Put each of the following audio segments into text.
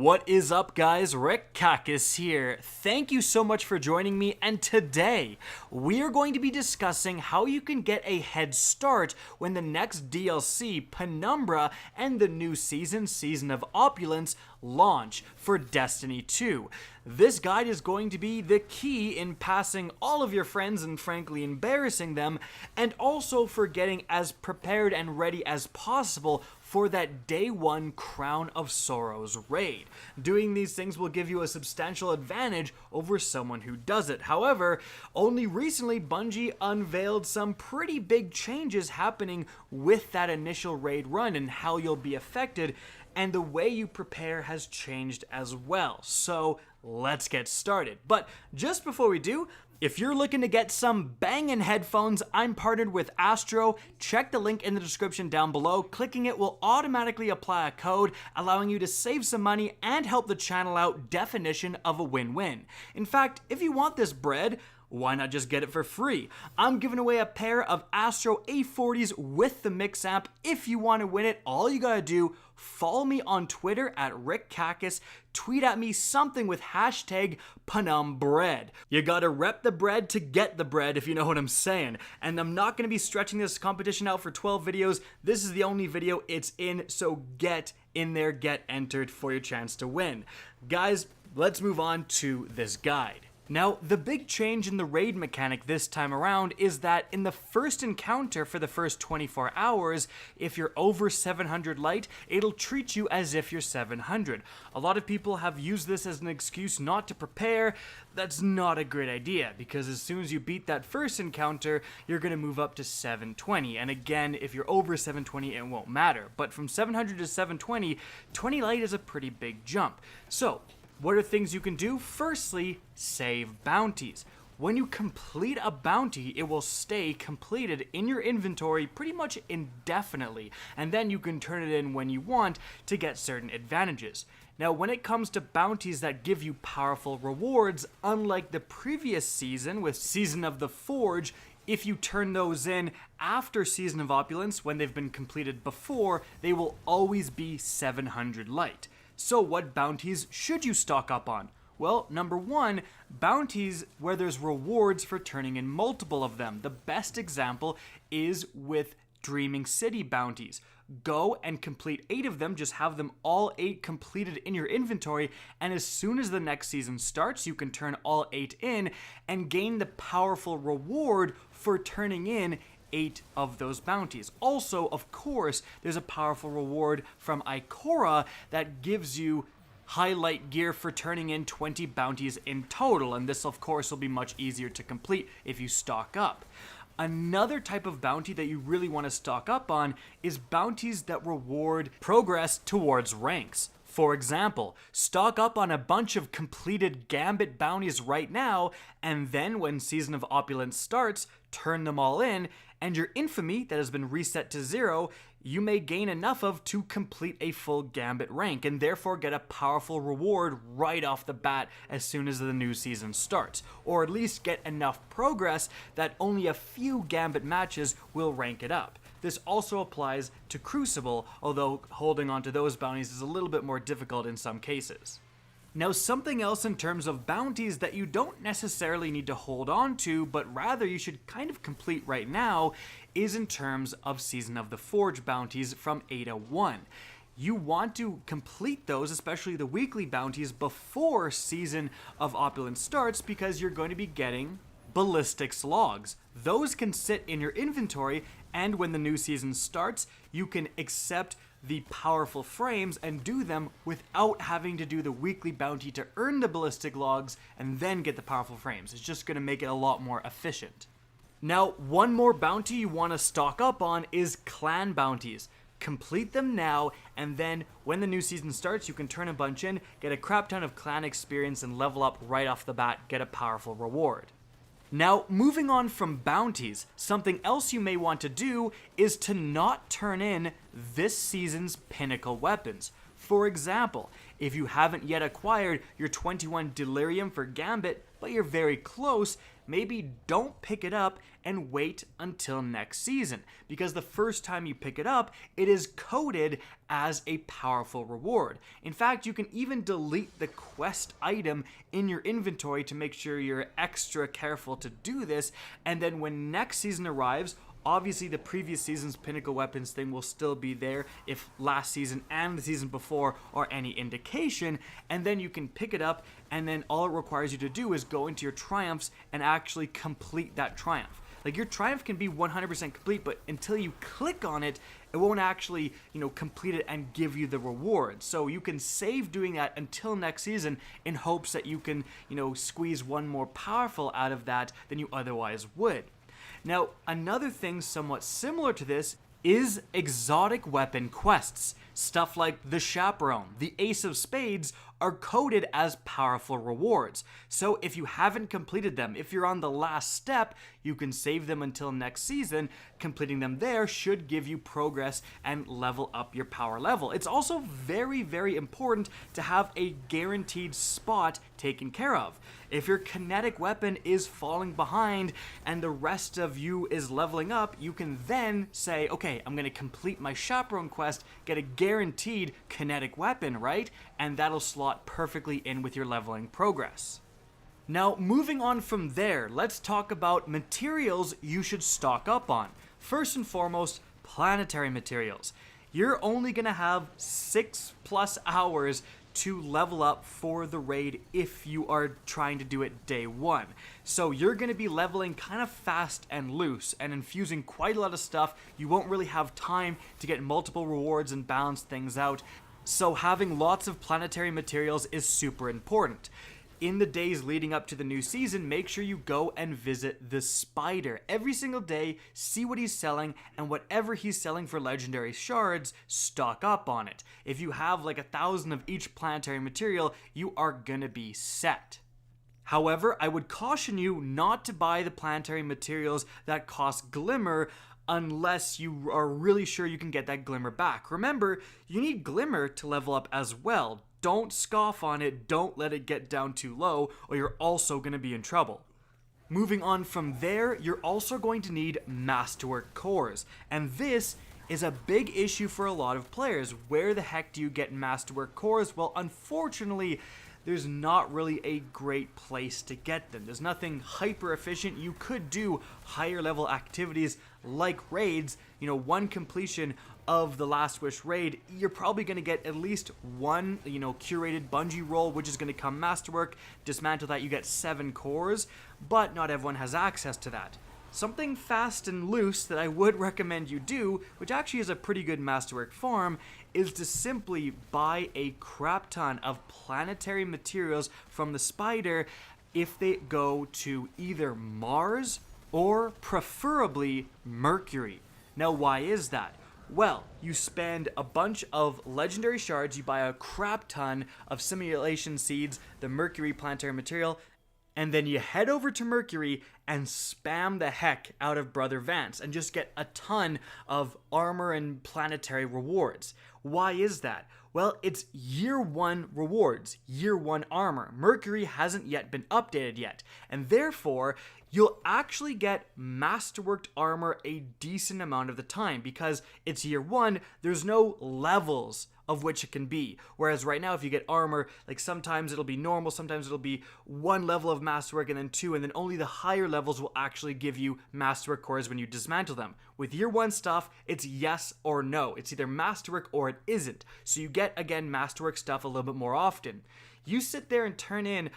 What is up, guys? Rick Kakis here. Thank you so much for joining me, and today we are going to be discussing how you can get a head start when the next DLC, Penumbra, and the new Season of Opulence launch for Destiny 2. This guide is going to be the key in passing all of your friends and frankly embarrassing them, and also for getting as prepared and ready as possible for that day one Crown of Sorrows raid. Doing these things will give you a substantial advantage over someone who does it. However, only recently Bungie unveiled some pretty big changes happening with that initial raid run and how you'll be affected, and the way you prepare has changed as well. So let's get started. But just before we do, if you're looking to get some bangin' headphones, I'm partnered with ASTRO. Check the link in the description down below. Clicking it will automatically apply a code, allowing you to save some money and help the channel out. Definition of a win-win. In fact, if you want this bread, why not just get it for free? I'm giving away a pair of ASTRO A40s with the Mix app. If you want to win it, all you gotta do, follow me on Twitter at RickKakis, tweet at me something with hashtag #PenumBread. You gotta rep the bread to get the bread, if you know what I'm saying. And I'm not gonna be stretching this competition out for 12 videos. This is the only video it's in, so get in there, get entered for your chance to win. Guys, let's move on to this guide. Now, the big change in the raid mechanic this time around is that in the first encounter for the first 24 hours, if you're over 700 light, it'll treat you as if you're 700. A lot of people have used this as an excuse not to prepare. That's not a great idea, because as soon as you beat that first encounter, you're going to move up to 720. And again, if you're over 720, it won't matter. But from 700 to 720, 20 light is a pretty big jump. So, what are things you can do? Firstly, save bounties. When you complete a bounty, it will stay completed in your inventory pretty much indefinitely, and then you can turn it in when you want to get certain advantages. Now, when it comes to bounties that give you powerful rewards, unlike the previous season with Season of the Forge, if you turn those in after Season of Opulence, when they've been completed before, they will always be 700 light. So what bounties should you stock up on? Well, number one, bounties where there's rewards for turning in multiple of them. The best example is with Dreaming City bounties. Go and complete 8 of them, just have them all 8 completed in your inventory, and as soon as the next season starts, you can turn all 8 in and gain the powerful reward for turning in 8 of those bounties. Also, of course, there's a powerful reward from Ikora that gives you highlight gear for turning in 20 bounties in total, and this of course will be much easier to complete if you stock up. Another type of bounty that you really want to stock up on is bounties that reward progress towards ranks. For example, stock up on a bunch of completed Gambit bounties right now, and then when Season of Opulence starts, turn them all in, and your infamy that has been reset to 0, you may gain enough of to complete a full Gambit rank, and therefore get a powerful reward right off the bat as soon as the new season starts, or at least get enough progress that only a few Gambit matches will rank it up. This also applies to Crucible, although holding on to those bounties is a little bit more difficult in some cases. Now, something else in terms of bounties that you don't necessarily need to hold on to, but rather you should kind of complete right now, is in terms of Season of the Forge bounties from Ada 1. You want to complete those, especially the weekly bounties, before Season of Opulence starts, because you're going to be getting ballistics logs. Those can sit in your inventory, and when the new season starts, you can accept the powerful frames and do them without having to do the weekly bounty to earn the ballistic logs and then get the powerful frames. It's just going to make it a lot more efficient. Now, one more bounty you want to stock up on is clan bounties. Complete them now, and then when the new season starts, you can turn a bunch in, get a crap ton of clan experience, and level up right off the bat, get a powerful reward. Now, moving on from bounties, something else you may want to do is to not turn in this season's Pinnacle weapons. For example, if you haven't yet acquired your 21 Delirium for Gambit, but you're very close, maybe don't pick it up and wait until next season, because the first time you pick it up, it is coded as a powerful reward. In fact, you can even delete the quest item in your inventory to make sure you're extra careful to do this, and then when next season arrives, obviously the previous season's Pinnacle weapons thing will still be there if last season and the season before are any indication, and then you can pick it up, and then all it requires you to do is go into your triumphs and actually complete that triumph. Like, your triumph can be 100% complete, but until you click on it, it won't actually, complete it and give you the reward. So you can save doing that until next season in hopes that you can, squeeze one more powerful out of that than you otherwise would. Now, another thing somewhat similar to this is exotic weapon quests. Stuff like the Chaperone, the Ace of Spades are coded as powerful rewards. So if you haven't completed them, if you're on the last step, you can save them until next season. Completing them there should give you progress and level up your power level. It's also very, very important to have a guaranteed spot taken care of. If your kinetic weapon is falling behind and the rest of you is leveling up, you can then say, okay, I'm going to complete my Chaperone quest, get a guaranteed kinetic weapon, right? And that'll slot perfectly in with your leveling progress. Now, moving on from there, let's talk about materials you should stock up on. First and foremost, Planetary Materials. You're only going to have 6+ hours to level up for the raid if you are trying to do it day one. So you're going to be leveling kind of fast and loose and infusing quite a lot of stuff. You won't really have time to get multiple rewards and balance things out. So having lots of planetary materials is super important. In the days leading up to the new season, make sure you go and visit the Spider. Every single day, see what he's selling, and whatever he's selling for legendary shards, stock up on it. If you have like 1,000 of each planetary material, you are gonna be set. However, I would caution you not to buy the planetary materials that cost Glimmer unless you are really sure you can get that Glimmer back. Remember, you need Glimmer to level up as well. Don't scoff on it, don't let it get down too low, or you're also going to be in trouble. Moving on from there, you're also going to need Masterwork cores, and this is a big issue for a lot of players. Where the heck do you get Masterwork cores? Well, unfortunately, there's not really a great place to get them. There's nothing hyper efficient. You could do higher level activities like raids. One completion of the Last Wish raid, you're probably going to get at least one, curated Bungie roll, which is going to come Masterwork. Dismantle that, you get 7 cores, but not everyone has access to that. Something fast and loose that I would recommend you do, which actually is a pretty good Masterwork farm, is to simply buy a crap ton of planetary materials from the Spider if they go to either Mars or preferably Mercury. Now, why is that? Well, you spend a bunch of legendary shards, you buy a crap ton of simulation seeds, the Mercury planetary material, and then you head over to Mercury and spam the heck out of Brother Vance and just get a ton of armor and planetary rewards. Why is that? Well, it's year 1 rewards, year 1 armor. Mercury hasn't yet been updated yet, and therefore you'll actually get masterworked armor a decent amount of the time because it's year 1, there's no levels of which it can be. Whereas right now, if you get armor, like sometimes it'll be normal, sometimes it'll be 1 level of masterwork and then 2, and then only the higher levels will actually give you masterwork cores when you dismantle them. With year 1 stuff, it's yes or no. It's either masterwork or it isn't. So you get, again, masterwork stuff a little bit more often. You sit there and turn in,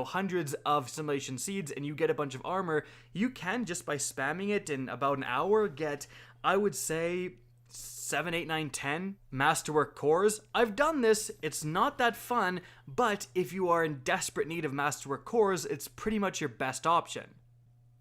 hundreds of simulation seeds and you get a bunch of armor. You can, just by spamming it in about an hour, get, I would say, 7, 8, 9, 10 masterwork cores. I've done this, it's not that fun, but if you are in desperate need of masterwork cores, it's pretty much your best option.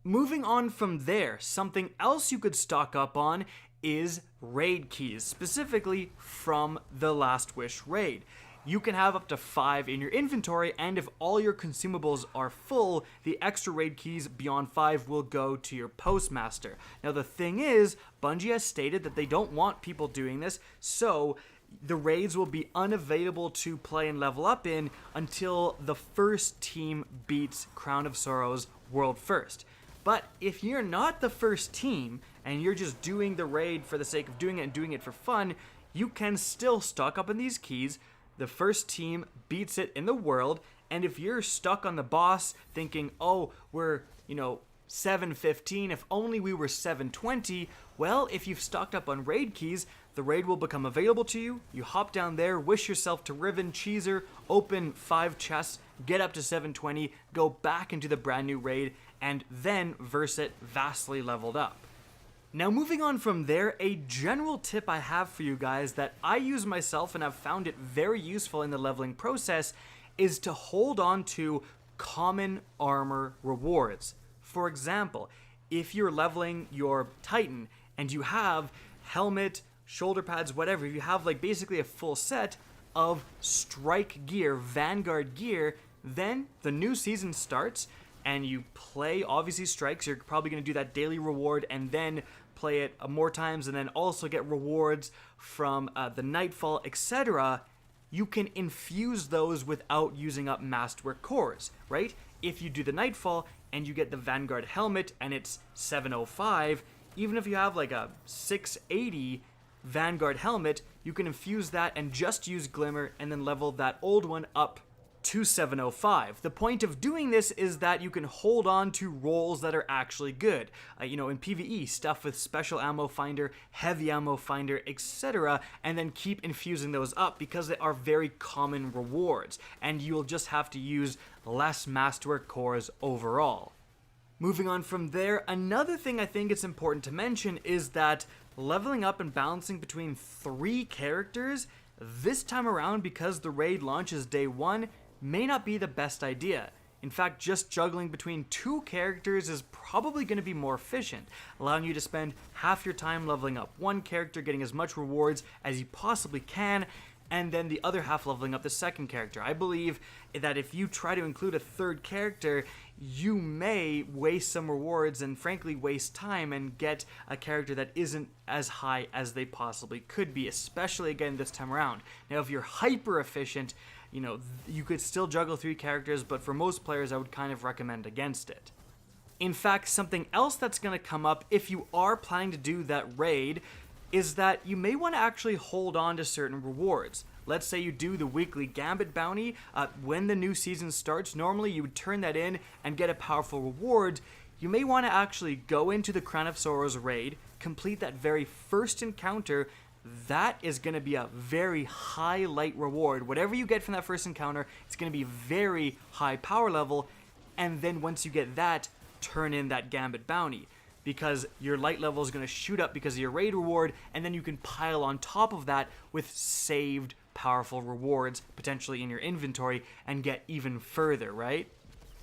Moving on from there, something else you could stock up on is raid keys, specifically from the Last Wish raid. You can have up to 5 in your inventory, and if all your consumables are full, the extra raid keys beyond 5 will go to your postmaster. Now the thing is, Bungie has stated that they don't want people doing this, so the raids will be unavailable to play and level up in until the first team beats Crown of Sorrows World First. But if you're not the first team and you're just doing the raid for the sake of doing it and doing it for fun, you can still stock up on these keys. The first team beats it in the world, and if you're stuck on the boss thinking, oh, we're, 715, if only we were 720, well, if you've stocked up on raid keys, the raid will become available to you. You hop down there, wish yourself to Riven, Cheeser, open 5 chests, get up to 720, go back into the brand new raid, and then verse it vastly leveled up. Now moving on from there, a general tip I have for you guys that I use myself and I've found it very useful in the leveling process is to hold on to common armor rewards. For example, if you're leveling your Titan and you have helmet, shoulder pads, whatever, if you have like basically a full set of strike gear, Vanguard gear, then the new season starts and you play obviously strikes. You're probably going to do that daily reward and then play it more times and then also get rewards from the Nightfall, etc. You can infuse those without using up Masterwork cores, right? If you do the Nightfall and you get the Vanguard helmet and it's 705, even if you have like a 680 Vanguard helmet, you can infuse that and just use Glimmer and then level that old one up to 705. The point of doing this is that you can hold on to rolls that are actually good. In PvE, stuff with special ammo finder, heavy ammo finder, etc. And then keep infusing those up because they are very common rewards. And you'll just have to use less Masterwork cores overall. Moving on from there, another thing I think it's important to mention is that leveling up and balancing between 3 characters this time around, because the raid launches day 1, may not be the best idea. In fact, just juggling between 2 characters is probably going to be more efficient, allowing you to spend half your time leveling up one character, getting as much rewards as you possibly can, and then the other half leveling up the second character. I believe that if you try to include a 3rd character, you may waste some rewards and frankly waste time and get a character that isn't as high as they possibly could be, especially again this time around. Now, if you're hyper efficient, you could still juggle 3 characters, but for most players, I would kind of recommend against it. In fact, something else that's going to come up if you are planning to do that raid is that you may want to actually hold on to certain rewards. Let's say you do the weekly Gambit bounty. When the new season starts, normally you would turn that in and get a powerful reward. You may want to actually go into the Crown of Sorrows raid, complete that very first encounter. That is going to be a very high light reward. Whatever you get from that first encounter, it's going to be very high power level. And then once you get that, turn in that Gambit bounty, because your light level is going to shoot up because of your raid reward, and then you can pile on top of that with saved powerful rewards potentially in your inventory and get even further, right?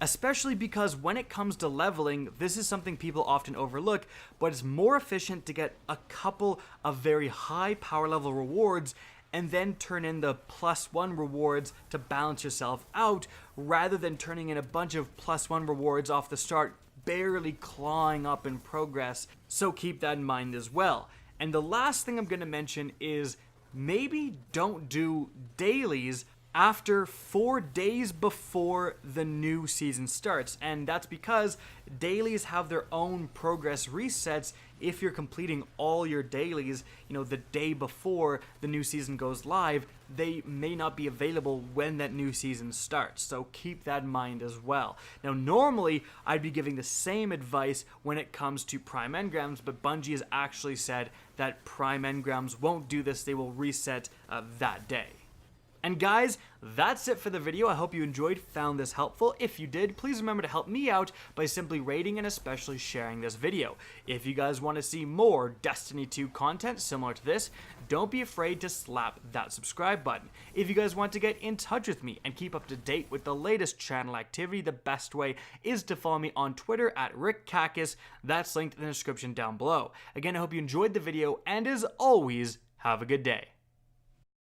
Especially because when it comes to leveling, this is something people often overlook, but it's more efficient to get a couple of very high power level rewards and then turn in the +1 rewards to balance yourself out, rather than turning in a bunch of +1 rewards off the start, barely clawing up in progress. So keep that in mind as well. And the last thing I'm going to mention is maybe don't do dailies after 4 days before the new season starts. And that's because dailies have their own progress resets. If you're completing all your dailies, the day before the new season goes live, they may not be available when that new season starts. So keep that in mind as well. Now, normally I'd be giving the same advice when it comes to Prime Engrams, but Bungie has actually said that Prime Engrams won't do this. They will reset that day. And guys, that's it for the video. I hope you enjoyed, found this helpful. If you did, please remember to help me out by simply rating and especially sharing this video. If you guys want to see more Destiny 2 content similar to this, don't be afraid to slap that subscribe button. If you guys want to get in touch with me and keep up to date with the latest channel activity, the best way is to follow me on Twitter at RickCacus. That's linked in the description down below. Again, I hope you enjoyed the video, and as always, have a good day.